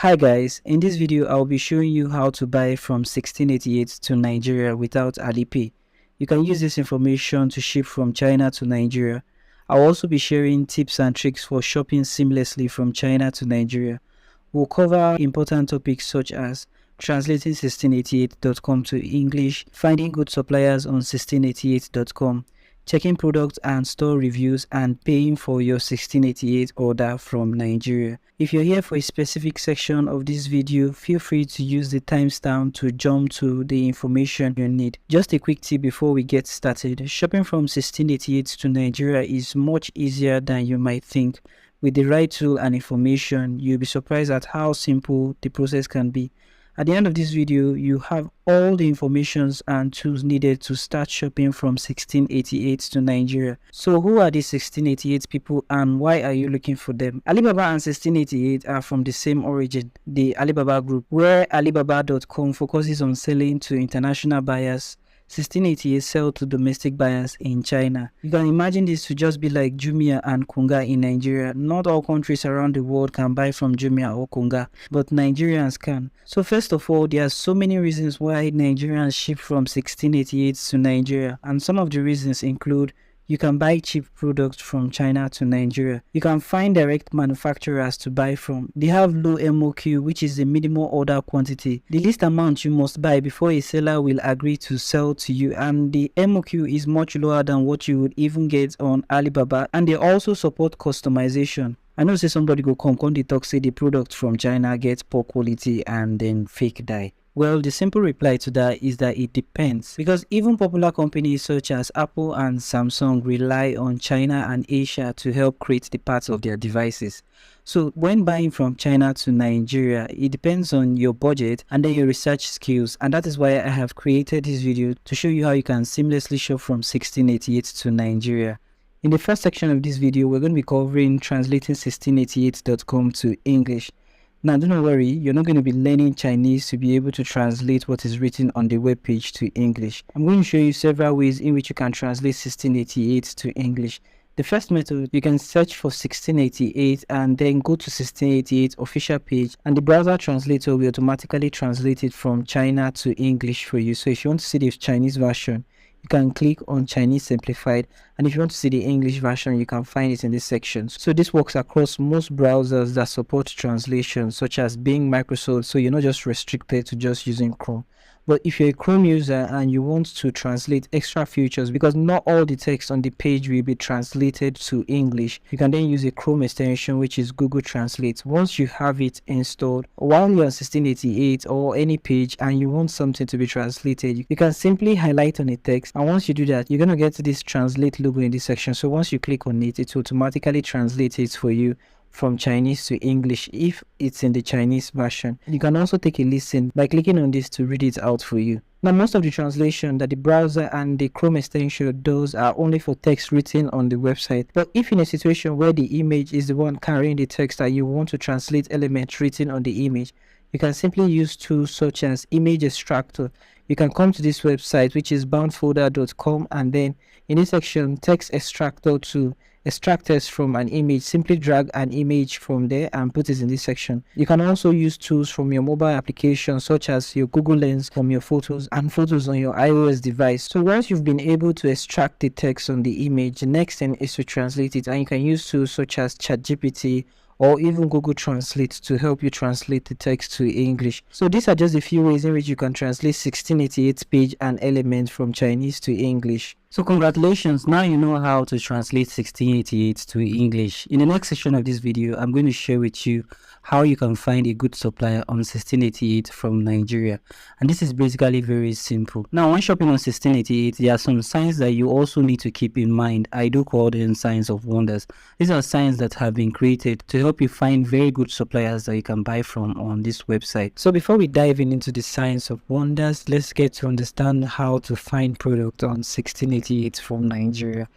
Hi guys, in this video I'll be showing you how to buy from 1688 to Nigeria without Alipay. You can use this information to ship from China to Nigeria. I'll also be sharing tips and tricks for shopping seamlessly from China to Nigeria. We'll cover important topics such as translating 1688.com to English, finding good suppliers on 1688.com, checking product and store reviews, and paying for your 1688 order from Nigeria. If you're here for a specific section of this video, feel free to use the timestamp to jump to the information you need. Just a quick tip before we get started: shopping from 1688 to Nigeria is much easier than you might think. With the right tool and information, you'll be surprised at how simple the process can be. At the end of this video, you have all the information and tools needed to start shopping from 1688 to Nigeria. So who are these 1688 people and why are you looking for them? Alibaba and 1688 are from the same origin, the Alibaba group, where Alibaba.com focuses on selling to international buyers. 1688 sell to domestic buyers in China. You can imagine this to just be like Jumia and Konga in Nigeria. Not all countries around the world can buy from Jumia or Konga, but Nigerians can. So first of all, there are so many reasons why Nigerians ship from 1688 to Nigeria, and some of the reasons include: you can buy cheap products from China to Nigeria. You can find direct manufacturers to buy from. They have low MOQ, which is the minimum order quantity, the least amount you must buy before a seller will agree to sell to you, and the MOQ is much lower than what you would even get on Alibaba, and they also support customization. I know say somebody go come they talk say the product from China gets poor quality and then fake dye. Well, the simple reply to that is that it depends, because even popular companies such as Apple and Samsung rely on China and Asia to help create the parts of their devices. So when buying from China to Nigeria, it depends on your budget and then your research skills, and that is why I have created this video to show you how you can seamlessly shop from 1688 to Nigeria. In the first section of this video, we're going to be covering translating 1688.com to English. Now, do not worry, you're not going to be learning Chinese to be able to translate what is written on the web page to English. I'm going to show you several ways in which you can translate 1688 to English. The first method, you can search for 1688 and then go to 1688 official page, and the browser translator will automatically translate it from China to English for you. So if you want to see the Chinese version, you can click on Chinese Simplified, and if you want to see the English version, you can find it in this section. So this works across most browsers that support translation, such as Bing, Microsoft, so you're not just restricted to just using Chrome. But if you're a Chrome user and you want to translate extra features, because not all the text on the page will be translated to English, you can then use a Chrome extension, which is Google Translate. Once you have it installed, while you're on 1688 or any page and you want something to be translated, you can simply highlight on a text, and once you do that, you're going to get this translate logo in this section. So once you click on it, it will automatically translate it for you from Chinese to English if it's in the Chinese version. You can also take a listen by clicking on this to read it out for you. Now, most of the translation that the browser and the Chrome extension does are only for text written on the website. But if in a situation where the image is the one carrying the text that you want to translate elements written on the image, you can simply use tools such as image extractor. You can come to this website, which is boundfolder.com, and then in this section, text extractor to extract text from an image. Simply drag an image from there and put it in this section. You can also use tools from your mobile application, such as your Google Lens from your photos and photos on your iOS device. So once you've been able to extract the text on the image, the next thing is to translate it, and you can use tools such as ChatGPT or even Google Translate to help you translate the text to English. So these are just a few ways in which you can translate 1688 page and element from Chinese to English. So congratulations, now you know how to translate 1688 to English. In the next section of this video, I'm going to share with you how you can find a good supplier on 1688 from Nigeria. And this is basically very simple. Now, when shopping on 1688, there are some signs that you also need to keep in mind. I do call them signs of wonders. These are signs that have been created to help you find very good suppliers that you can buy from on this website. So before we dive into the signs of wonders, let's get to understand how to find product on 1688 from Nigeria.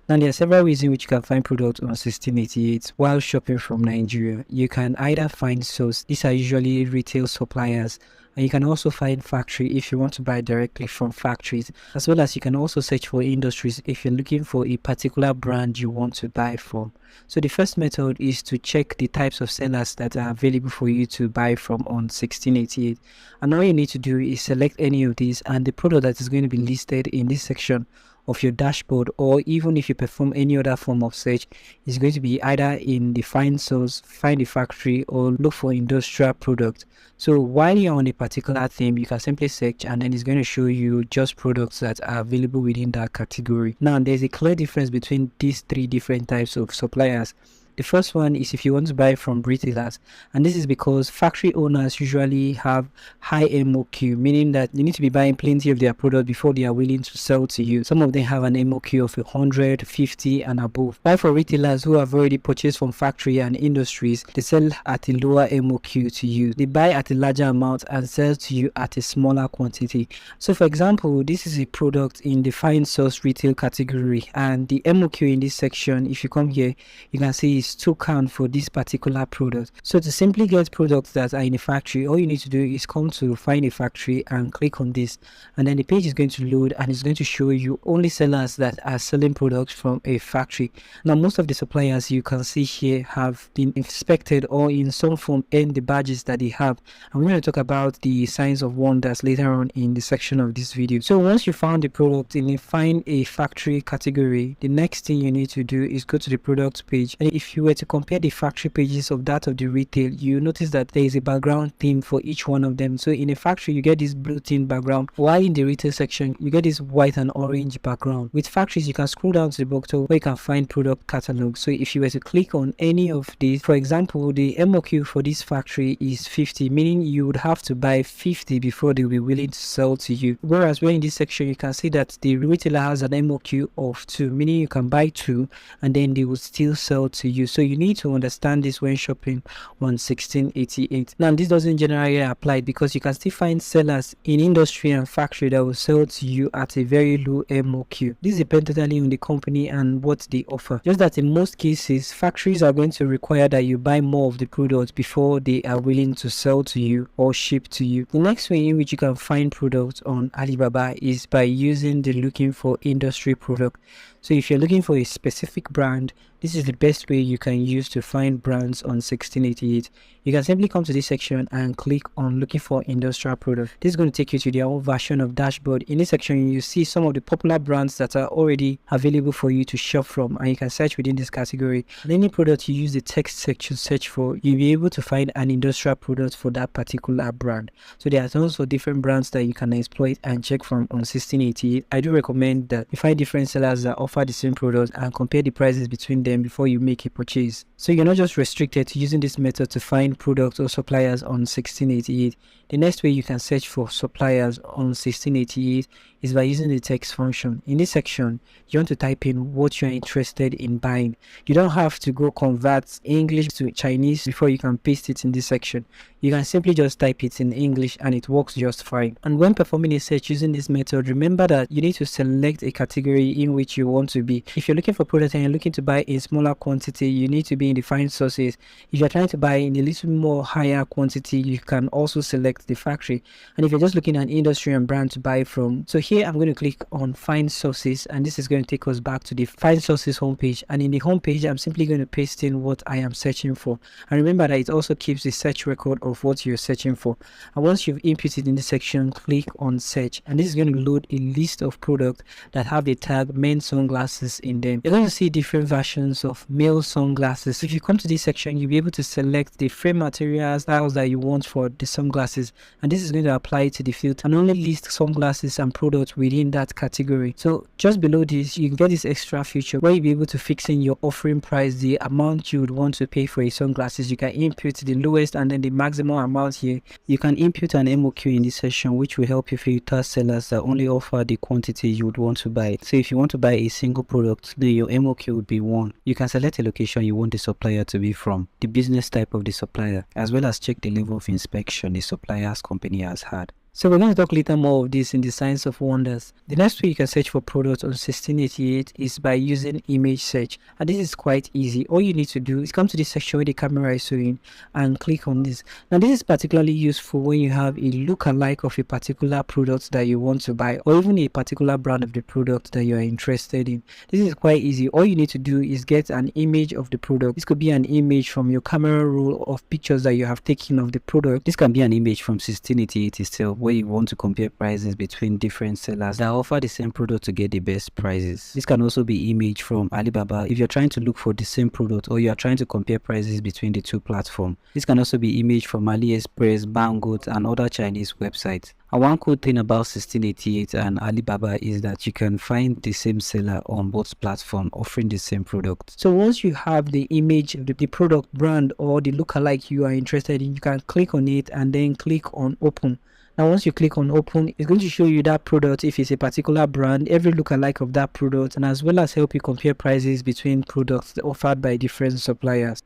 Now, there are several ways in which you can find products on 1688 while shopping from Nigeria. You can either find source, these are usually retail suppliers, and you can also find factory if you want to buy directly from factories, as well as you can also search for industries if you're looking for a particular brand you want to buy from. So the first method is to check the types of sellers that are available for you to buy from on 1688. And all you need to do is select any of these, and the product that is going to be listed in this section of your dashboard, or even if you perform any other form of search, is going to be either in the find source, find the factory, or look for industrial product. So while you're on a particular theme, you can simply search and then it's going to show you just products that are available within that category. Now, there's a clear difference between these three different types of suppliers. The first one is if you want to buy from retailers, and this is because factory owners usually have high MOQ, meaning that you need to be buying plenty of their product before they are willing to sell to you. Some of them have an MOQ of 100, 50 and above. Buy for retailers who have already purchased from factory and industries, they sell at a lower MOQ to you. They buy at a larger amount and sell to you at a smaller quantity. So for example, this is a product in the fine source retail category, and the MOQ in this section, if you come here, you can see 2 count for this particular product. So to simply get products that are in a factory, all you need to do is come to find a factory and click on this, and then the page is going to load and it's going to show you only sellers that are selling products from a factory. Now, most of the suppliers you can see here have been inspected or in some form earned the badges that they have, and we're going to talk about the signs of wonders later on in the section of this video. So once you found the product and you find a factory category, the next thing you need to do is go to the product page, and if you were to compare the factory pages of that of the retail, you notice that there is a background theme for each one of them. So in a factory you get this blue theme background, while in the retail section you get this white and orange background. With factories, you can scroll down to the bottom where you can find product catalog. So if you were to click on any of these, for example, the MOQ for this factory is 50, meaning you would have to buy 50 before they'll be willing to sell to you. Whereas when in this section you can see that the retailer has an MOQ of 2, meaning you can buy 2 and then they will still sell to you. So you need to understand this when shopping on 1688. Now, this doesn't generally apply because you can still find sellers in industry and factory that will sell to you at a very low MOQ. This depends totally on the company and what they offer. Just that in most cases, factories are going to require that you buy more of the product before they are willing to sell to you or ship to you. The next way in which you can find products on Alibaba is by using the looking for industry product. So if you're looking for a specific brand, this is the best way you can use to find brands on 1688. You can simply come to this section and click on looking for industrial product. This is going to take you to their own version of dashboard. In this section, you see some of the popular brands that are already available for you to shop from, and you can search within this category. And any product you use the text section search for, you'll be able to find an industrial product for that particular brand. So there are tons of different brands that you can exploit and check from on 1688. I do recommend that you find different sellers that offer the same product and compare the prices between them before you make a purchase. So you're not just restricted to using this method to find products or suppliers on 1688. The next way you can search for suppliers on 1688 is by using the text function. In this section, you want to type in what you're interested in buying. You don't have to go convert English to Chinese before you can paste it in this section. You can simply just type it in English and it works just fine. And when performing a search using this method, remember that you need to select a category in which you want to be. If you're looking for product and you're looking to buy in smaller quantity, you need to be in the find sources. If you're trying to buy in a little more higher quantity, you can also select the factory. And if you're just looking at industry and brand to buy from, so here I'm going to click on find sources, and this is going to take us back to the find sources homepage. And in the homepage, I'm simply going to paste in what I am searching for. And remember that it also keeps the search record of what you're searching for. And once you've inputted in this section, click on search, and this is going to load a list of products that have the tag men's sunglasses in them. You're going to see different versions of male sunglasses. If you come to this section, you'll be able to select the frame materials, styles that you want for the sunglasses, and this is going to apply to the field and only list sunglasses and products within that category. So just below this, you can get this extra feature where you'll be able to fix in your offering price, the amount you would want to pay for a sunglasses. You can input the lowest and then the maximum amount here. You can input an MOQ in this section, which will help you filter sellers that only offer the quantity you would want to buy. So if you want to buy a single product, then your MOQ would be 1. You can select a location you want the supplier to be from, the business type of the supplier, as well as check the level of inspection the supplier's company has had. So we're going to talk later more of this in the Science of Wonders. The next way you can search for products on 1688 is by using image search, and this is quite easy. All you need to do is come to this section where the camera is showing and click on this. Now this is particularly useful when you have a look-alike of a particular product that you want to buy, or even a particular brand of the product that you are interested in. This is quite easy. All you need to do is get an image of the product. This could be an image from your camera roll of pictures that you have taken of the product. This can be an image from 1688 itself, where you want to compare prices between different sellers that offer the same product to get the best prices. This can also be image from Alibaba if you're trying to look for the same product or you are trying to compare prices between the two platforms. This can also be image from AliExpress, Banggood, and other Chinese websites. And one cool thing about 1688 and Alibaba is that you can find the same seller on both platforms offering the same product. So once you have the image of the product, brand, or the lookalike you are interested in, you can click on it and then click on open. Now once you click on open, it's going to show you that product if it's a particular brand, every lookalike of that product, and as well as help you compare prices between products offered by different suppliers.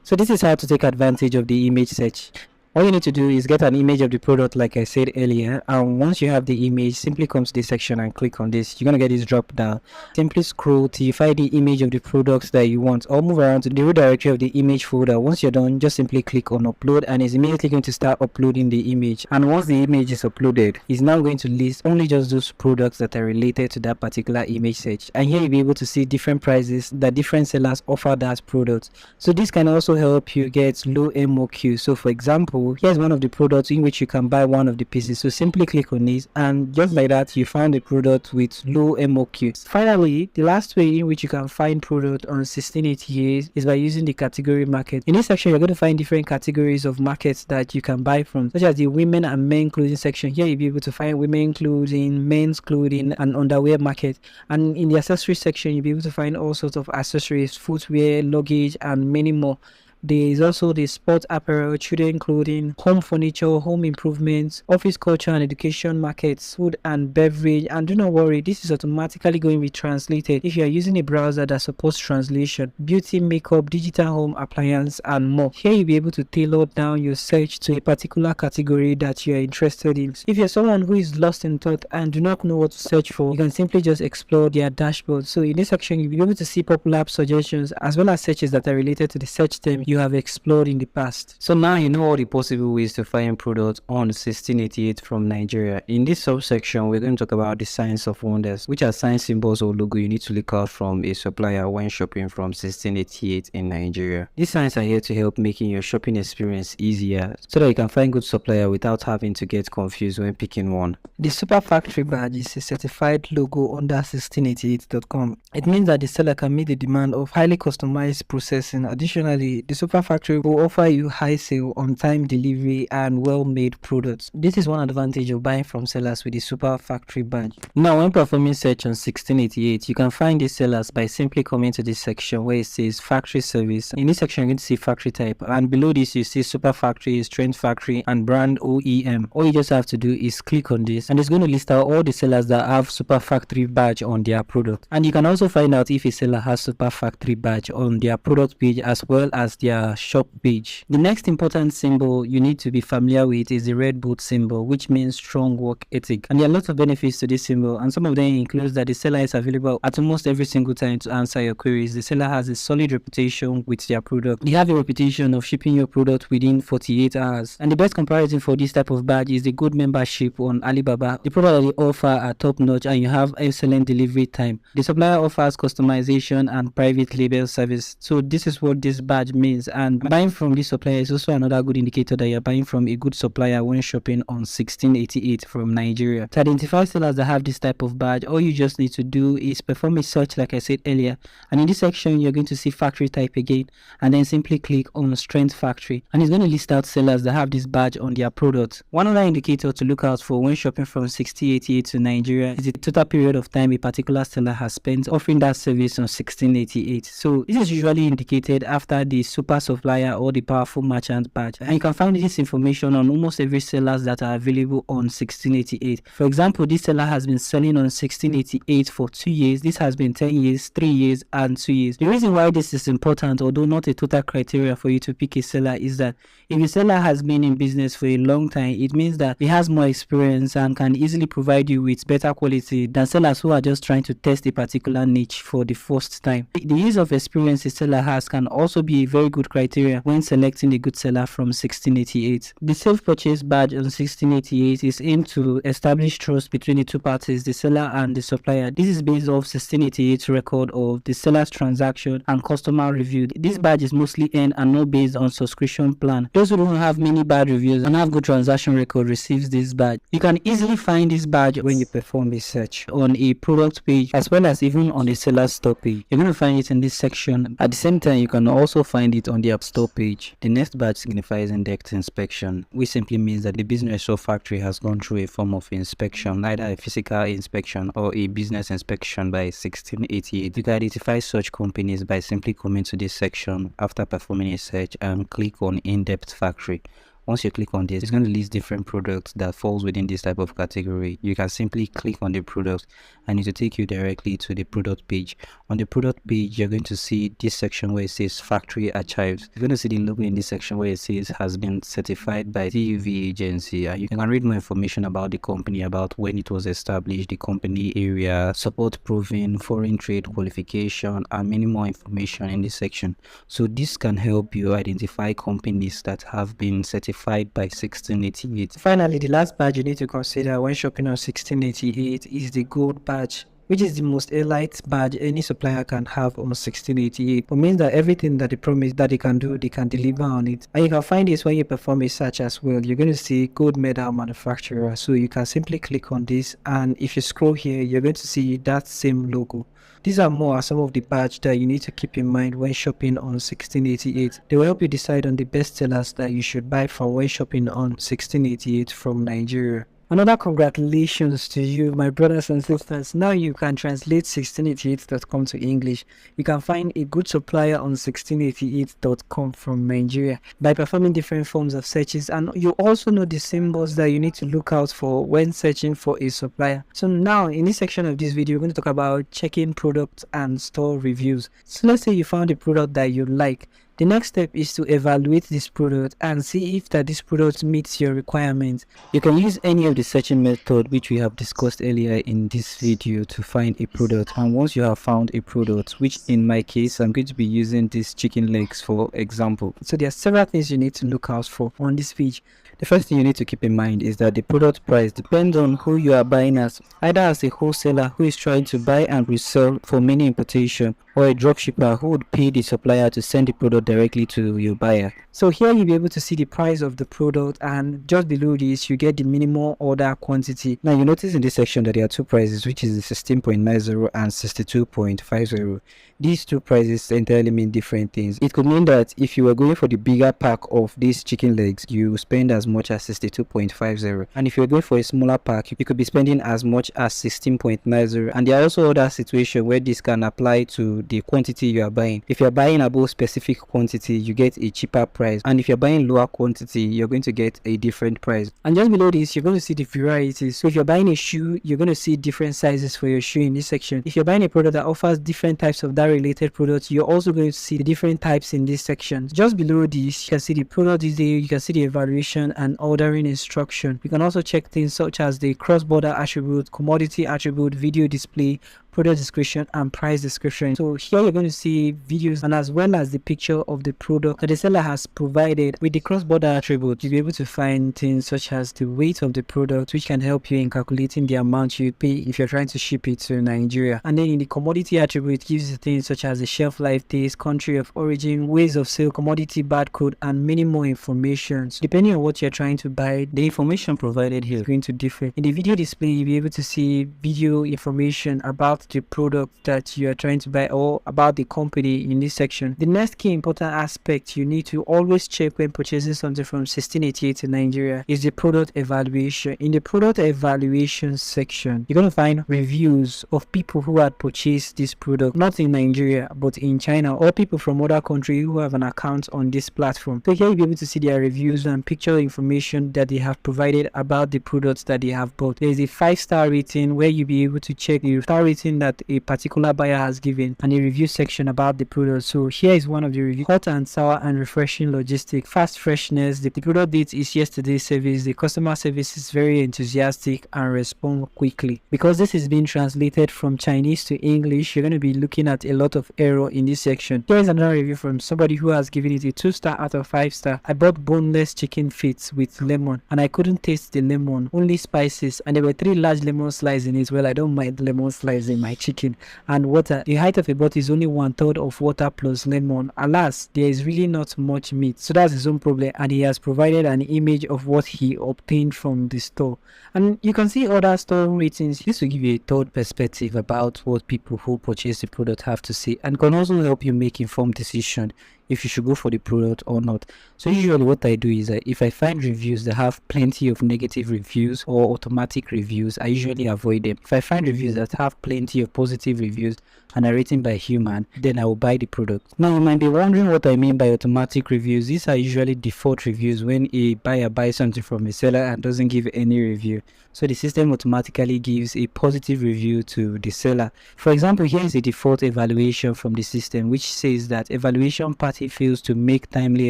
So this is how to take advantage of the image search. All you need to do is get an image of the product like I said earlier, and once you have the image, simply come to this section and click on this. You're going to get this drop down. Simply scroll till you find the image of the products that you want, or move around to the root directory of the image folder. Once you're done, just simply click on upload and it's immediately going to start uploading the image. And once the image is uploaded, it's now going to list only just those products that are related to that particular image search. And here you'll be able to see different prices that different sellers offer that product. So this can also help you get low MOQ. So for example, here's one of the products in which you can buy one of the pieces. So simply click on this, and just like that, you find a product with low MOQ. Finally, the last way in which you can find product on 1688 is by using the category market. In this section, you're going to find different categories of markets that you can buy from, such as the women and men clothing section. Here you'll be able to find women clothing, men's clothing, and underwear market. And in the accessory section, you'll be able to find all sorts of accessories, footwear, luggage, and many more. There is also the sport apparel, children clothing, home furniture, home improvements, office culture and education markets, food and beverage. And do not worry, this is automatically going to be translated if you are using a browser that supports translation, beauty, makeup, digital home appliance, and more. Here you'll be able to tailor down your search to a particular category that you are interested in. If you're someone who is lost in thought and do not know what to search for, you can simply just explore their dashboard. So in this section, you'll be able to see popular app suggestions as well as searches that are related to the search term you have explored in the past. So now you know all the possible ways to find products on 1688 from Nigeria. In this subsection, we're going to talk about the signs of wonders, which are sign symbols or logo you need to look out from a supplier when shopping from 1688 in Nigeria. These signs are here to help making your shopping experience easier so that you can find good supplier without having to get confused when picking one. The Super Factory badge is a certified logo under 1688.com. It means that the seller can meet the demand of highly customized processing. Additionally, the Super Factory will offer you high sale, on-time delivery, and well-made products. This is one advantage of buying from sellers with the Super Factory badge. Now, when performing search on 1688, you can find these sellers by simply coming to this section where it says Factory Service. In this section, you're going to see Factory Type, and below this, you see Super Factory, Strength Factory, and Brand OEM. All you just have to do is click on this, and it's going to list out all the sellers that have Super Factory badge on their product. And you can also find out if a seller has Super Factory badge on their product page as well as their shop page. The next important symbol you need to be familiar with is the red boot symbol, which means strong work ethic. And there are lots of benefits to this symbol, and some of them include that the seller is available at almost every single time to answer your queries. The seller has a solid reputation with their product. They have a reputation of shipping your product within 48 hours. And the best comparison for this type of badge is the good membership on Alibaba. The product that they offer are top notch and you have excellent delivery time. The supplier offers customization and private label service. So this is what this badge means, and buying from this supplier is also another good indicator that you're buying from a good supplier when shopping on 1688 from Nigeria. To identify sellers that have this type of badge, all you just need to do is perform a search like I said earlier, and in this section you're going to see Factory Type again, and then simply click on Strength Factory, and it's going to list out sellers that have this badge on their product. One other indicator to look out for when shopping from 1688 to Nigeria is the total period of time a particular seller has spent offering that service on 1688. So this is usually indicated after the Super super supplier or the powerful merchant badge. And you can find this information on almost every sellers that are available on 1688. For example, this seller has been selling on 1688 for 2 years. This has been 10 years, 3 years, and 2 years. The reason why this is important, although not a total criteria for you to pick a seller, is that if a seller has been in business for a long time, it means that he has more experience and can easily provide you with better quality than sellers who are just trying to test a particular niche for the first time. The years of experience a seller has can also be a very good criteria when selecting a good seller from 1688. The self-purchase badge on 1688 is aimed to establish trust between the two parties, the seller and the supplier. This is based off 1688's record of the seller's transaction and customer review. This badge is mostly earned and not based on subscription plan. Those who don't have many bad reviews and have good transaction record receives this badge. You can easily find this badge when you perform a search on a product page as well as even on the seller's store page. You're going to find it in this section. At the same time, you can also find it on the App Store page. The next badge signifies in-depth inspection, which simply means that the business or factory has gone through a form of inspection, either a physical inspection or a business inspection by 1688. You can identify such companies by simply coming to this section after performing a search and click on in-depth factory. Once you click on this, it's going to list different products that falls within this type of category. You can simply click on the product and it will take you directly to the product page. On the product page, you're going to see this section where it says factory archives. You're going to see the logo in this section where it says has been certified by TUV agency. You can read more information about the company, about when it was established, the company area, support proven, foreign trade qualification, and many more information in this section. So this can help you identify companies that have been certified by 1688. Finally, the last badge you need to consider when shopping on 1688 is the gold badge, which is the most elite badge any supplier can have on 1688. It means that everything that they promise that they can do, they can deliver on it. And you can find this when you perform a search as well. You're going to see gold medal manufacturer. So you can simply click on this, and if you scroll here, you're going to see that same logo. These are some of the badges that you need to keep in mind when shopping on 1688. They will help you decide on the best sellers that you should buy from when shopping on 1688 from Nigeria. Another congratulations to you, my brothers and sisters. Now you can translate 1688.com to English. You can find a good supplier on 1688.com from Nigeria by performing different forms of searches, and you also know the symbols that you need to look out for when searching for a supplier. So now in this section of this video, we're going to talk about checking product and store reviews. So let's say you found a product that you like. The next step is to evaluate this product and see if this product meets your requirements. You can use any of the searching method which we have discussed earlier in this video to find a product. And once you have found a product, which in my case I'm going to be using these chicken legs for example. So there are several things you need to look out for on this page. The first thing you need to keep in mind is that the product price depends on who you are buying as, either as a wholesaler who is trying to buy and resell for many importation, or a dropshipper who would pay the supplier to send the product directly to your buyer. So here you'll be able to see the price of the product, and just below this you get the minimum order quantity. Now you notice in this section that there are two prices, which is the 16.90 and 62.50. These two prices entirely mean different things. It could mean that if you were going for the bigger pack of these chicken legs, you spend as much as 62.50, and if you're going for a smaller pack, you could be spending as much as 16.90. And there are also other situations where this can apply to the quantity you are buying. If you're buying above specific quantity, you get a cheaper price, and if you're buying lower quantity, you're going to get a different price. And just below this, you're going to see the varieties. So if you're buying a shoe, you're going to see different sizes for your shoe in this section. If you're buying a product that offers different types of that related products, you're also going to see the different types in this section. Just below this, you can see the product detail, you can see the evaluation and ordering instruction. You can also check things such as the cross-border attribute, commodity attribute, video display, product description, and price description. So here you're going to see videos and as well as the picture of the product that the seller has provided. With the cross-border attribute, you'll be able to find things such as the weight of the product, which can help you in calculating the amount you pay if you're trying to ship it to Nigeria. And then in the commodity attribute, it gives you things such as the shelf life days, country of origin, ways of sale, commodity barcode, and many more information. So depending on what you're trying to buy, the information provided here is going to differ. In the video display, you'll be able to see video information about about the product that you are trying to buy or about the company in this section. The next key important aspect you need to always check when purchasing something from 1688 in Nigeria is the product evaluation. In the product evaluation section, you're going to find reviews of people who had purchased this product, not in Nigeria, but in China, or people from other countries who have an account on this platform. So here you'll be able to see their reviews and picture information that they have provided about the products that they have bought. There is a 5-star rating where you'll be able to check the star rating that a particular buyer has given and a review section about the product. So here is one of the reviews: hot and sour and refreshing logistic, fast freshness, the product date is yesterday's service, the customer service is very enthusiastic and respond quickly. Because this is being translated from Chinese to English, you're going to be looking at a lot of error in this section. Here is another review from somebody who has given it a 2-star out of 5-star. I bought boneless chicken feet with lemon and I couldn't taste the lemon, only spices, and there were 3 large lemon slices in it. Well, I don't mind lemon slices in my chicken. And water. The height of a bottle is only 1/3 of water plus lemon. Alas, there is really not much meat, so that's his own problem, and he has provided an image of what he obtained from the store. And you can see other store ratings. This will give you a third perspective about what people who purchase the product have to say, and can also help you make informed decision if you should go for the product or not. So usually what I do is that if I find reviews that have plenty of negative reviews or automatic reviews, I usually avoid them. If I find reviews that have plenty of positive reviews and are written by human, then I will buy the product. Now you might be wondering what I mean by automatic reviews. These are usually default reviews when a buyer buys something from a seller and doesn't give any review. So the system automatically gives a positive review to the seller. For example, here is a default evaluation from the system which says that evaluation party fails to make timely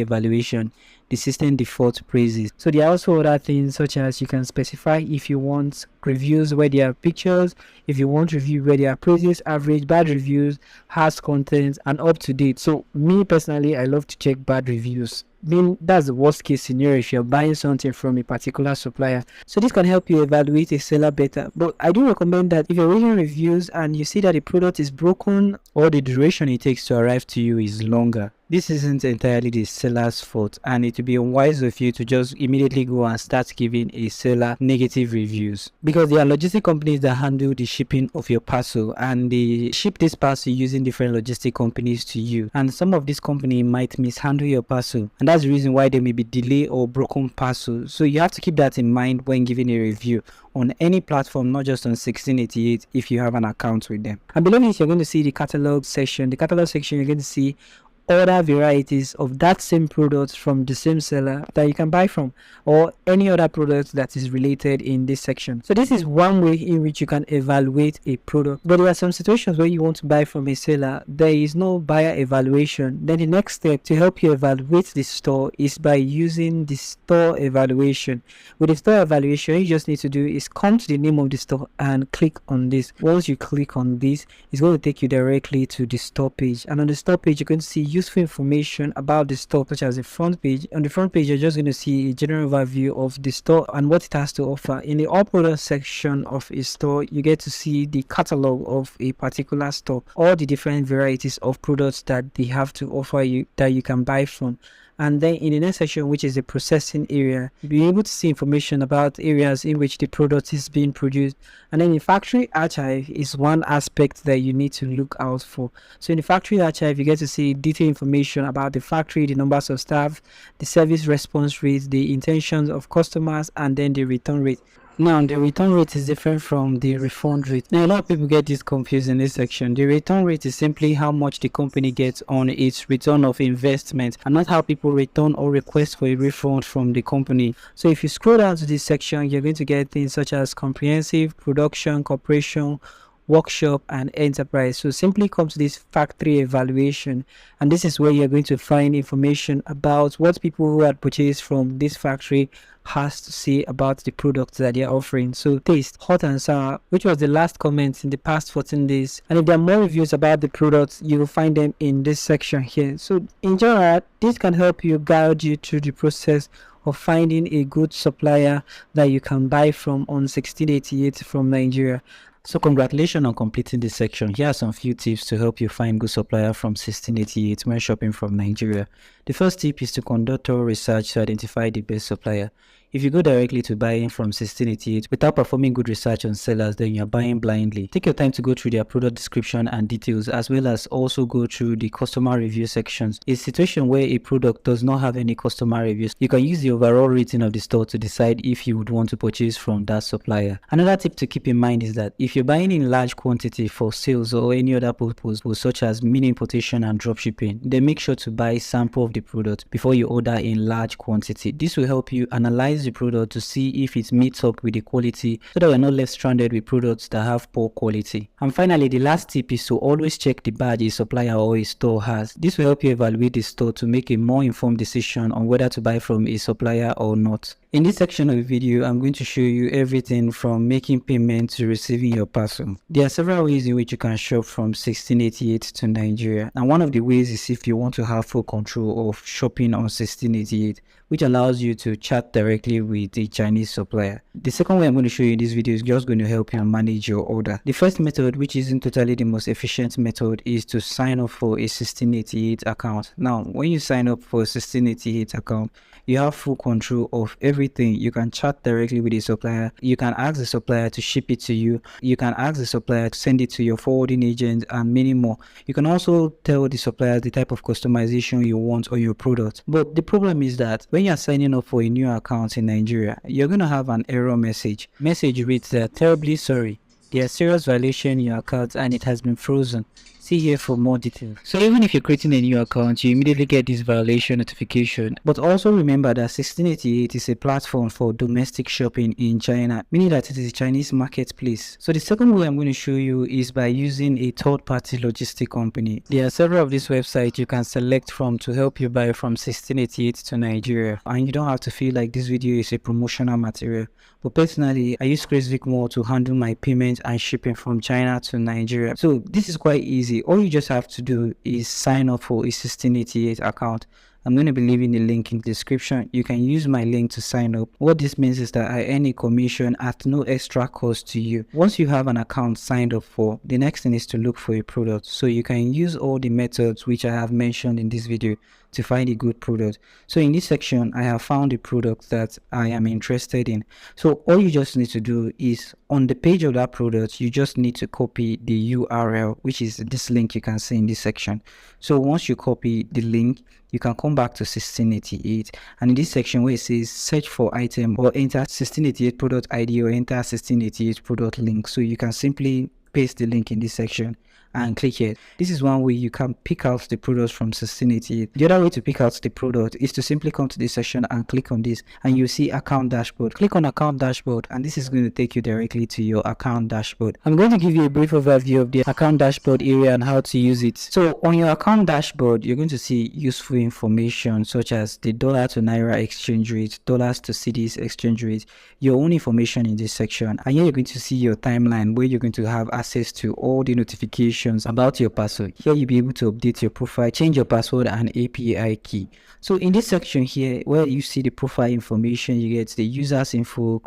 evaluation. The system default praises. So there are also other things such as you can specify if you want reviews where there are pictures, if you want review where there are praises, average, bad reviews, harsh content, and up to date. So me personally, I love to check bad reviews. I mean, that's the worst case scenario if you're buying something from a particular supplier. So this can help you evaluate a seller better. But I do recommend that if you're reading reviews and you see that the product is broken or the duration it takes to arrive to you is longer, this isn't entirely the seller's fault, and it would be unwise of you to just immediately go and start giving a seller negative reviews, because there are logistic companies that handle the shipping of your parcel and they ship this parcel using different logistic companies to you, and some of these companies might mishandle your parcel, and that's the reason why there may be delay or broken parcels. So you have to keep that in mind when giving a review on any platform, not just on 1688 if you have an account with them. And below this, you're going to see the catalog section. The catalog section, you're going to see other varieties of that same product from the same seller that you can buy from, or any other product that is related in this section. So this is one way in which you can evaluate a product. But there are some situations where you want to buy from a seller, there is no buyer evaluation. Then the next step to help you evaluate the store is by using the store evaluation. With the store evaluation, all you just need to do is come to the name of the store and click on this. Once you click on this, it's going to take you directly to the store page, and on the store page you're going to see useful information about the store, such as the front page. On the front page, you're just going to see a general overview of the store and what it has to offer. In the all product section of a store, you get to see the catalog of a particular store, all the different varieties of products that they have to offer you that you can buy from. And then in the next section, which is the processing area, you'll be able to see information about areas in which the product is being produced. And then the factory archive is one aspect that you need to look out for. So in the factory archive, you get to see detailed information about the factory, the numbers of staff, the service response rate, the intentions of customers, and then the return rate. Now, the return rate is different from the refund rate. Now, a lot of people get this confused in this section. The return rate is simply how much the company gets on its return of investment, and not how people return or request for a refund from the company. So if you scroll down to this section, you're going to get things such as comprehensive, production, corporation, workshop, and enterprise. So simply come to this factory evaluation, and this is where you're going to find information about what people who had purchased from this factory has to say about the products that they're offering. So taste, hot and sour, which was the last comment in the past 14 days, and if there are more reviews about the products, you will find them in this section here. So in general, this can help you guide you through the process of finding a good supplier that you can buy from on 1688 from Nigeria. So congratulations on completing this section. Here are some few tips to help you find good supplier from 1688 when shopping from Nigeria. The first tip is to conduct thorough research to identify the best supplier. If you go directly to buying from 1688 without performing good research on sellers, then you're buying blindly. Take your time to go through their product description and details, as well as also go through the customer review sections. In a situation where a product does not have any customer reviews, you can use the overall rating of the store to decide if you would want to purchase from that supplier. Another tip to keep in mind is that if you're buying in large quantity for sales or any other purpose, such as mini importation and dropshipping, then make sure to buy sample of the product before you order in large quantity. This will help you analyze the product to see if it meets up with the quality, so that we're not left stranded with products that have poor quality. And finally, the last tip is to always check the badge a supplier or a store has. This will help you evaluate the store to make a more informed decision on whether to buy from a supplier or not. In this section of the video, I'm going to show you everything from making payment to receiving your parcel. There are several ways in which you can shop from 1688 to Nigeria, and one of the ways is if you want to have full control of shopping on 1688, which allows you to chat directly with the Chinese supplier. The second way I'm going to show you in this video is just going to help you manage your order. The first method, which isn't totally the most efficient method, is to sign up for a 1688 account. Now, when you sign up for a 1688 account, you have full control of everything. You can chat directly with the supplier. You can ask the supplier to ship it to you. You can ask the supplier to send it to your forwarding agent, and many more. You can also tell the supplier the type of customization you want on your product. But the problem is that when you're signing up for a new account in Nigeria, you're going to have an error message. Message reads that terribly sorry, there's serious violation in your account and it has been frozen. See here for more details. So even if you're creating a new account, you immediately get this violation notification. But also remember that 1688 is a platform for domestic shopping in China, meaning that it is a Chinese marketplace. So the second way I'm going to show you is by using a third-party logistic company. There are several of these websites you can select from to help you buy from 1688 to Nigeria. And you don't have to feel like this video is a promotional material. But personally, I use More to handle my payment and shipping from China to Nigeria. So this is quite easy. All you just have to do is sign up for a 1688 account. I'm going to be leaving the link in the description. You can use my link to sign up. What this means is that I earn a commission at no extra cost to you. Once you have an account signed up for, the next thing is to look for a product. So you can use all the methods which I have mentioned in this video to find a good product. So in this section, I have found a product that I am interested in. So all you just need to do is on the page of that product, you just need to copy the URL, which is this link you can see in this section. So once you copy the link, you can come back to 1688, and in this section where it says search for item, or enter 1688 product ID or enter 1688 product link. So you can simply paste the link in this section and click it. This is one way you can pick out the products from 1688. The other way to pick out the product is to simply come to this section and click on this, and you see account dashboard. Click on account dashboard, and this is going to take you directly to your account dashboard. I'm going to give you a brief overview of the account dashboard area and how to use it. So on your account dashboard, you're going to see useful information such as the dollar to naira exchange rate, dollars to cedis exchange rate, your own information in this section. And here you're going to see your timeline where you're going to have access to all the notifications about your password. Here you'll be able to update your profile, change your password and API key. So in this section here where you see the profile information, you get the users info,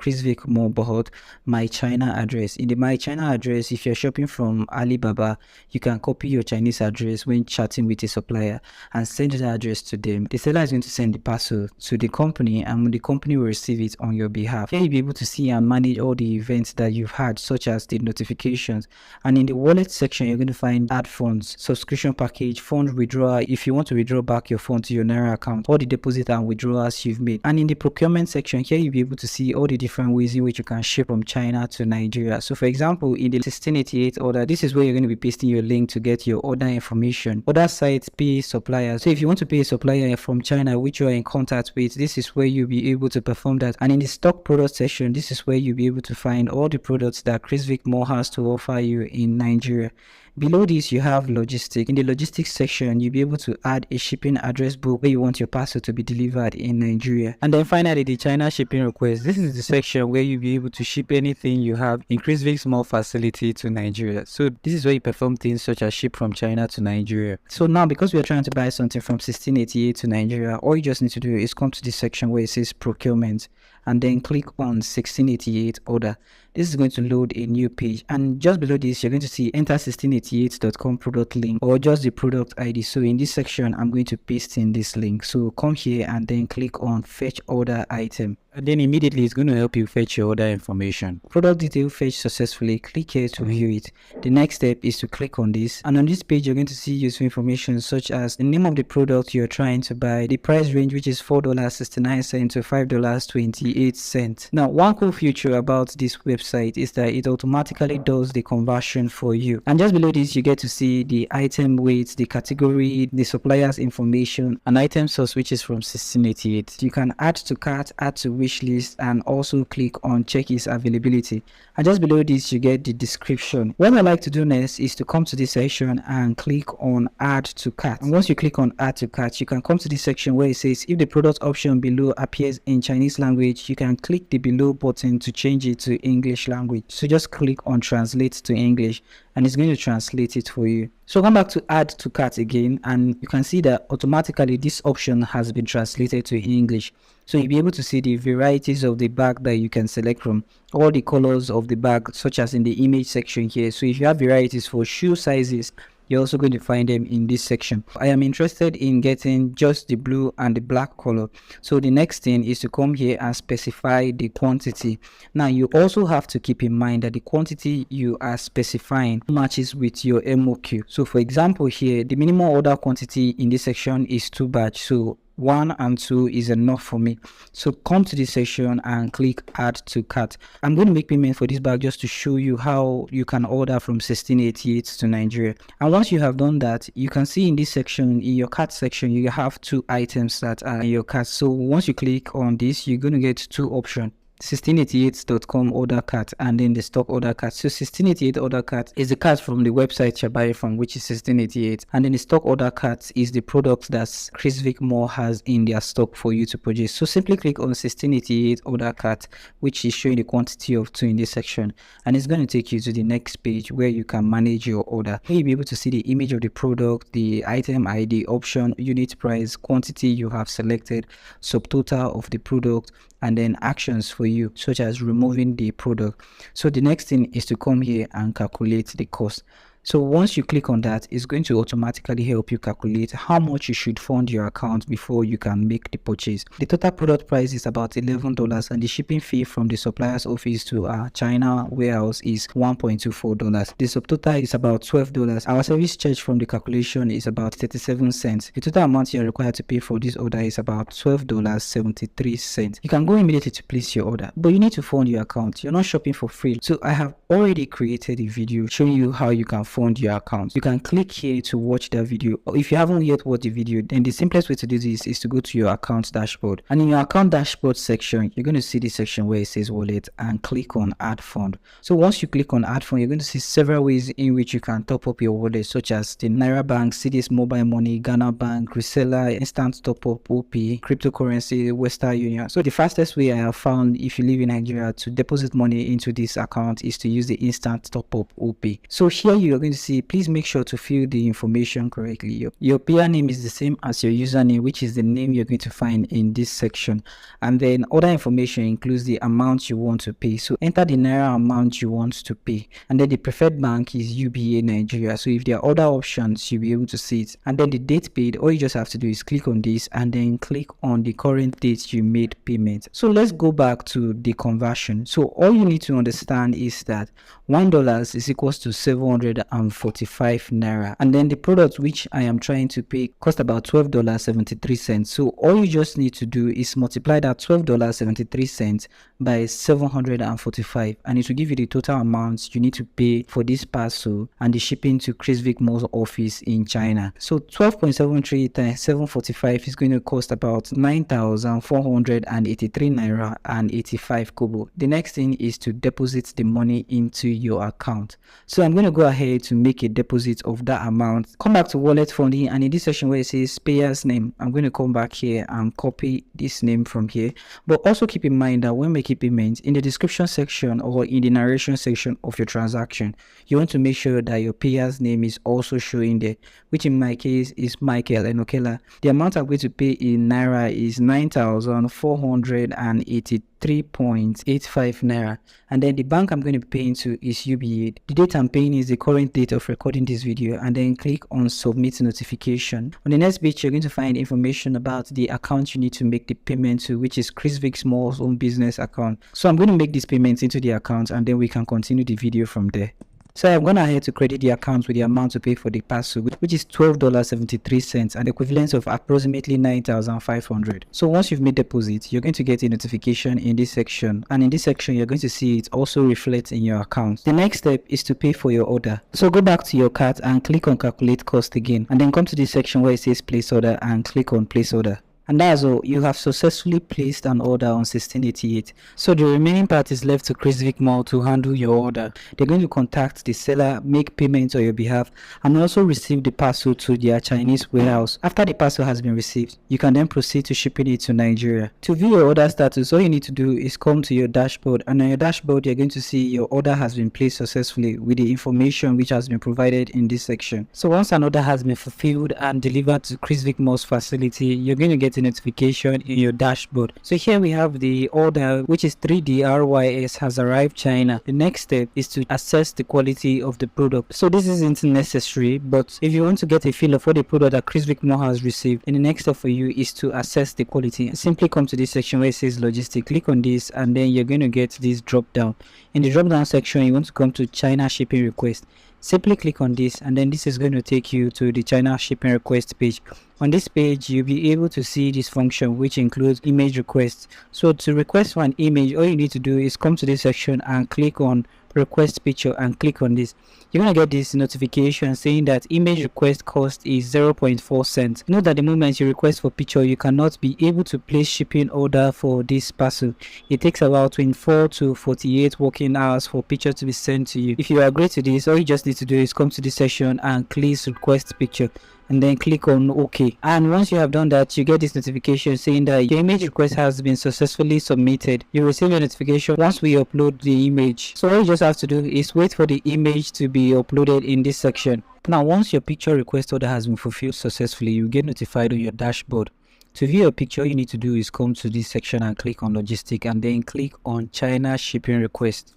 More, my China address. In the my China address, if you're shopping from Alibaba, you can copy your Chinese address when chatting with a supplier and send the address to them. The seller is going to send the parcel to the company, and the company will receive it on your behalf. Here you'll be able to see and manage all the events that you've had, such as the notifications. And in the wallet section, you're going to find add funds, subscription package, fund withdrawal if you want to withdraw back your fund to your Naira account, all the deposit and withdrawals you've made. And in the procurement section here, you'll be able to see all the different ways in which you can ship from China to Nigeria. So for example, in the 1688 order, this is where you're going to be pasting your link to get your order information. Other sites pay suppliers. So if you want to pay a supplier from China which you are in contact with, this is where you'll be able to perform that. And in the stock product section, this is where you'll be able to find all the products that More has to offer you in Nigeria. Below this, you have logistics. In the logistics section, you'll be able to add a shipping address book where you want your parcel to be delivered in Nigeria. And then finally, the China shipping request. This is the section where you'll be able to ship anything you have in Small facility to Nigeria. So this is where you perform things such as ship from China to Nigeria. So now, because we are trying to buy something from 1688 to Nigeria, all you just need to do is come to this section where it says procurement, and then click on 1688 order. This is going to load a new page, and just below this you're going to see enter 1688 1688.com product link or just the product ID. So in this section, I'm going to paste in this link. So come here and then click on fetch order item. And then immediately it's going to help you fetch your order information. Product detail fetched successfully. Click here to view it. The next step is to click on this, and on this page you're going to see useful information such as the name of the product you're trying to buy, the price range, which is $4.69 to $5.28. Now, one cool feature about this website is that it automatically does the conversion for you. And just below this you get to see the item weight, the category, the supplier's information, and item source, which is from 1688. You can add to cart, add to wish list, and also click on check its availability. And just below this you get the description. What I like to do next is to come to this section and click on add to cart. And once you click on add to cart, you can come to this section where it says if the product option below appears in Chinese language, you can click the below button to change it to English language. So just click on translate to English and it's going to translate it for you. So come back to add to cart again, and you can see that automatically this option has been translated to English. So you'll be able to see the varieties of the bag that you can select from, all the colors of the bag, such as in the image section here. So if you have varieties for shoe sizes, you're also going to find them in this section. I am interested in getting just the blue and the black color. So the next thing is to come here and specify the quantity. Now you also have to keep in mind that the quantity you are specifying matches with your MOQ. So for example here, the minimum order quantity in this section is 2 batch. So 1 and 2 is enough for me. So come to this section and click add to cart. I'm going to make payment for this bag just to show you how you can order from 1688 to Nigeria. And once you have done that, you can see in this section, in your cart section, you have 2 items that are in your cart. So once you click on this, you're going to get 2 options. 1688.com order cart and then the stock order cart. So 1688 order cart is the cart from the website you're buying from, which is 1688, and then the stock order cart is the product that Chris Vic Moore has in their stock for you to purchase. So simply click on 1688 order cart, which is showing the quantity of 2 in this section, and it's going to take you to the next page where you can manage your order. Here you'll be able to see the image of the product, the item ID, option, unit price, quantity you have selected, subtotal of the product, and then actions for you, such as removing the product. So the next thing is to come here and calculate the cost. So once you click on that, it's going to automatically help you calculate how much you should fund your account before you can make the purchase. The total product price is about $11, and the shipping fee from the supplier's office to our China warehouse is $1.24. The subtotal is about $12. Our service charge from the calculation is about 37 cents. The total amount you are required to pay for this order is about $12.73. You can go immediately to place your order, but you need to fund your account. You're not shopping for free. So I have already created a video showing you how you can fund your account. You can click here to watch that video. Or if you haven't yet watched the video, then the simplest way to do this is to go to your account dashboard, and in your account dashboard section, you're going to see this section where it says wallet and click on add fund. So once you click on add fund, you're going to see several ways in which you can top up your wallet, such as the Naira Bank, CDS Mobile Money, Ghana Bank, Reseller, Instant Top Up, OP, cryptocurrency, Western Union. So the fastest way I have found if you live in Nigeria to deposit money into this account is to use the Instant Top Up, OP. So here you're going to see, please make sure to fill the information correctly. Your peer name is the same as your username, which is the name you're going to find in this section, and then other information includes the amount you want to pay. So enter the Naira amount you want to pay, and then the preferred bank is UBA Nigeria. So if there are other options, you'll be able to see it. And then the date paid, all you just have to do is click on this and then click on the current date you made payment. So let's go back to the conversion. So all you need to understand is that $1 is equals to 745 Naira, and then the product which I am trying to pay cost about $12.73. So all you just need to do is multiply that $12.73 by 745, and it will give you the total amount you need to pay for this parcel and the shipping to Chris Vic Moore's office in China. So 12.73 times 745 is going to cost about 9,483 Naira and 85 kobo. The next thing is to deposit the money into your account. So I'm going to go ahead to make a deposit of that amount. Come back to wallet funding, and in this section where it says payer's name, I'm going to come back here and copy this name from here. But also keep in mind that when making payments, in the description section or in the narration section of your transaction, you want to make sure that your payer's name is also showing there, which in my case is Michael Enokela. The amount I'm going to pay in Naira is 9,483 3.85 naira, and then the bank I'm going to be paying to is UBA. The date I'm paying is the current date of recording this video, and then click on submit notification. On the next page, you're going to find information about the account you need to make the payment to, which is Chris Vic Small's own business account. So I'm going to make this payment into the account, and then we can continue the video from there. So I'm going ahead to credit the account with the amount to pay for the parcel, which is $12.73, and the equivalent of approximately 9,500. So once you've made deposit, you're going to get a notification in this section, and in this section you're going to see it also reflects in your account. The next step is to pay for your order. So go back to your cart and click on calculate cost again, and then come to this section where it says place order and click on place order. And that's all. You have successfully placed an order on 1688. So the remaining part is left to Chris Vic Mall to handle your order. They're going to contact the seller, make payments on your behalf, and also receive the parcel to their Chinese warehouse. After the parcel has been received, you can then proceed to shipping it to Nigeria. To view your order status, all you need to do is come to your dashboard, and on your dashboard you're going to see your order has been placed successfully with the information which has been provided in this section. So once an order has been fulfilled and delivered to Chris Vic Mall's facility, you're going to get a notification in your dashboard. So here we have the order, which is 3DRYS has arrived China. The next step is to assess the quality of the product. So this isn't necessary, but if you want to get a feel of what the product that Chris Vic Mall has received, then the next step for you is to assess the quality. Simply come to this section where it says logistics, click on this, and then you're going to get this drop down. In the drop down section, you want to come to China shipping request. Simply click on this, and then this is going to take you to the China shipping request page. On this page, you'll be able to see this function, which includes image requests. So to request for an image, all you need to do is come to this section and click on request picture and click on this. You're going to get this notification saying that image request cost is 0.4 cents. Note that the moment you request for picture, you cannot be able to place shipping order for this parcel. It takes about 24 to 48 working hours for picture to be sent to you. If you agree to this, all you just need to do is come to this section and click request picture, and then click on OK. And once you have done that, you get this notification saying that your image request has been successfully submitted. You receive a notification once we upload the image. So all you just have to do is wait for the image to be uploaded in this section. Now once your picture request order has been fulfilled successfully, you get notified on your dashboard. To view your picture, all you need to do is come to this section and click on logistic, and then click on China shipping request.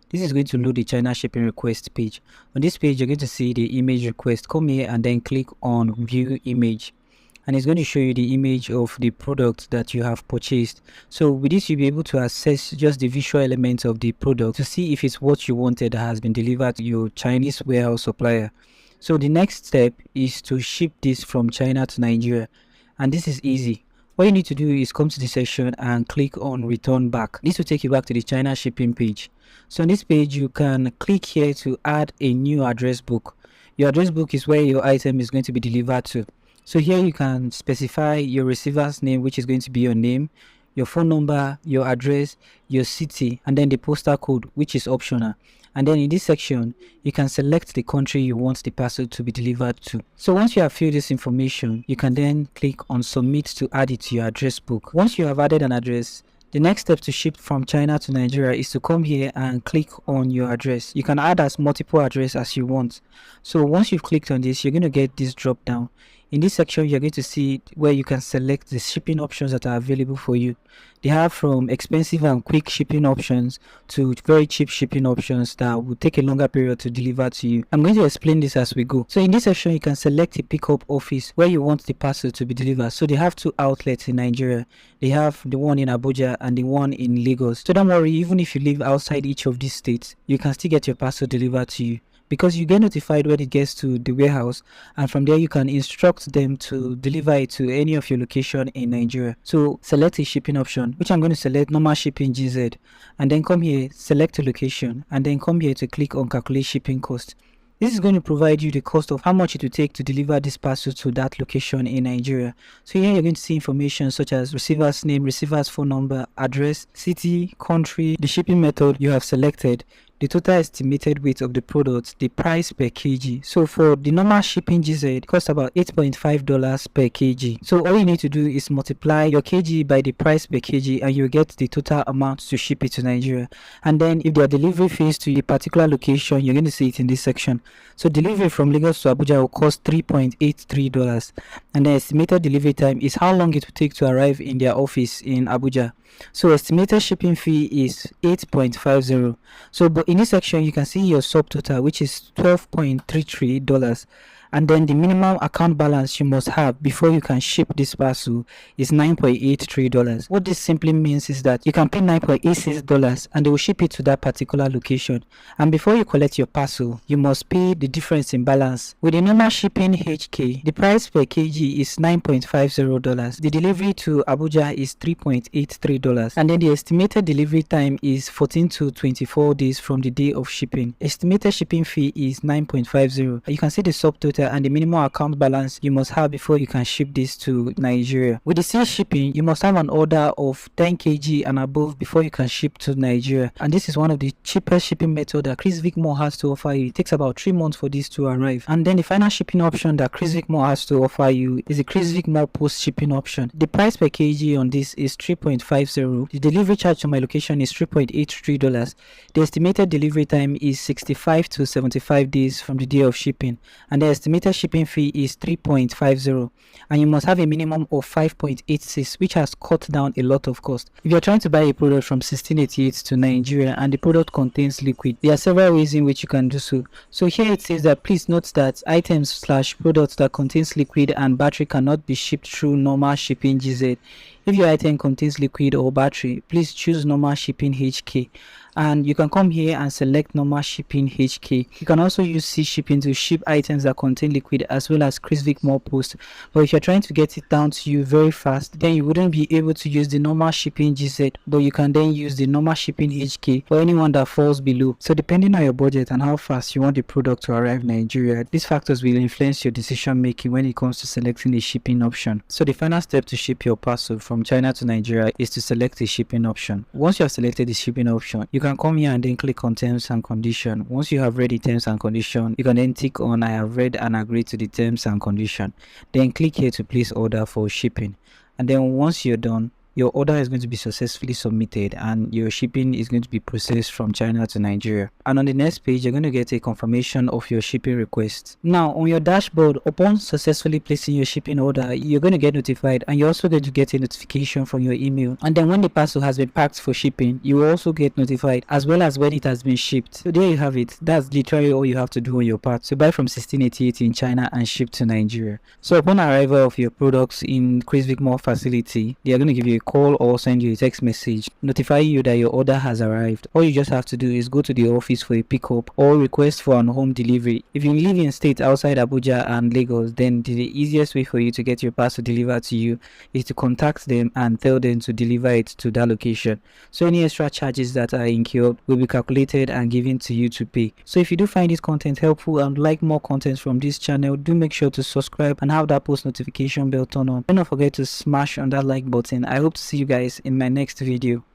This is going to load the China shipping request page. On this page, you're going to see the image request. Come here and then click on view image, and it's going to show you the image of the product that you have purchased. So with this, you'll be able to assess just the visual elements of the product to see if it's what you wanted that has been delivered to your Chinese warehouse supplier. So the next step is to ship this from China to Nigeria, and this is easy. What you need to do is come to the section and click on return back. This will take you back to the China shipping page. So on this page, you can click here to add a new address book. Your address book is where your item is going to be delivered to. So here you can specify your receiver's name, which is going to be your name, your phone number, your address, your city, and then the postal code, which is optional. And then in this section, you can select the country you want the parcel to be delivered to. So once you have filled this information, you can then click on submit to add it to your address book. Once you have added an address, the next step to ship from China to Nigeria is to come here and click on your address. You can add as multiple address as you want. So once you've clicked on this, you're going to get this drop down. In this section, you're going to see where you can select the shipping options that are available for you. They have from expensive and quick shipping options to very cheap shipping options that will take a longer period to deliver to you. I'm going to explain this as we go. So in this section, you can select a pickup office where you want the parcel to be delivered. So they have two outlets in Nigeria. They have the one in Abuja and the one in Lagos. So don't worry, even if you live outside each of these states, you can still get your parcel delivered to you, because you get notified when it gets to the warehouse, and from there you can instruct them to deliver it to any of your location in Nigeria. So select a shipping option, which I'm going to select normal shipping GZ, and then come here, select a location, and then come here to click on calculate shipping cost. This is going to provide you the cost of how much it will take to deliver this parcel to that location in Nigeria. So here you're going to see information such as receiver's name, receiver's phone number, address, city, country, the shipping method you have selected, the total estimated weight of the product, the price per kg. So for the normal shipping GZ, it costs about $8.5 per kg. So all you need to do is multiply your kg by the price per kg and you get the total amount to ship it to Nigeria. And then if their delivery fees to a particular location, you're going to see it in this section. So delivery from Lagos to Abuja will cost $3.83, and the estimated delivery time is how long it will take to arrive in their office in Abuja. So estimated shipping fee is $8.50. So but in this section you can see your subtotal, which is $12.33, and then the minimum account balance you must have before you can ship this parcel is $9.83. What this simply means is that you can pay $9.86 and they will ship it to that particular location, and before you collect your parcel you must pay the difference in balance. With the normal shipping HK, the price per kg is $9.50, the delivery to Abuja is $3.83, and then the estimated delivery time is 14 to 24 days from the day of shipping. Estimated shipping fee is $9.50. You can see the subtotal and the minimum account balance you must have before you can ship this to Nigeria. With the sea shipping, you must have an order of 10 kg and above before you can ship to Nigeria, and this is one of the cheapest shipping methods that Chris Vic More has to offer you. It takes about 3 months for this to arrive. And then the final shipping option that Chris Vic More has to offer you is the Chris Vic More post shipping option. The price per kg on this is $3.50. The delivery charge to my location is $3.83. The estimated delivery time is 65 to 75 days from the day of shipping, and the estimated shipping fee is $3.50, and you must have a minimum of 5.86, which has cut down a lot of cost. If you're trying to buy a product from 1688 to Nigeria and the product contains liquid, there are several ways in which you can do so. So here it says that please note that items/products that contains liquid and battery cannot be shipped through normal shipping GZ. If your item contains liquid or battery, please choose normal shipping HK, and you can come here and select normal shipping HK. You can also use sea shipping to ship items that contain liquid as well as Chris Vic More post, but if you're trying to get it down to you very fast, then you wouldn't be able to use the normal shipping GZ, but you can then use the normal shipping HK for anyone that falls below. So depending on your budget and how fast you want the product to arrive in Nigeria, these factors will influence your decision making when it comes to selecting a shipping option. So the final step to ship your parcel from China to Nigeria is to select a shipping option. Once you have selected the shipping option, you can come here and then click on terms and condition. Once you have read the terms and condition, you can then tick on I have read and agreed to the terms and condition. Then click here to place order for shipping, and then once you're done, your order is going to be successfully submitted and your shipping is going to be processed from China to Nigeria. And on the next page, you're going to get a confirmation of your shipping request. Now, on your dashboard, upon successfully placing your shipping order, you're going to get notified, and you're also going to get a notification from your email. And then when the parcel has been packed for shipping, you will also get notified, as well as when it has been shipped. So there you have it. That's literally all you have to do on your part to buy from 1688 in China and ship to Nigeria. So upon arrival of your products in Chris Vic More facility, they are going to give you a call or send you a text message notifying you that your order has arrived. All you just have to do is go to the office for a pickup or request for an home delivery. If you live in states outside Abuja and Lagos, then the easiest way for you to get your parcel delivered to you is to contact them and tell them to deliver it to that location. So any extra charges that are incurred will be calculated and given to you to pay. So if you do find this content helpful and like more content from this channel, do make sure to subscribe and have that post notification bell turned on. Do not forget to smash on that like button. I hope to see you guys in my next video.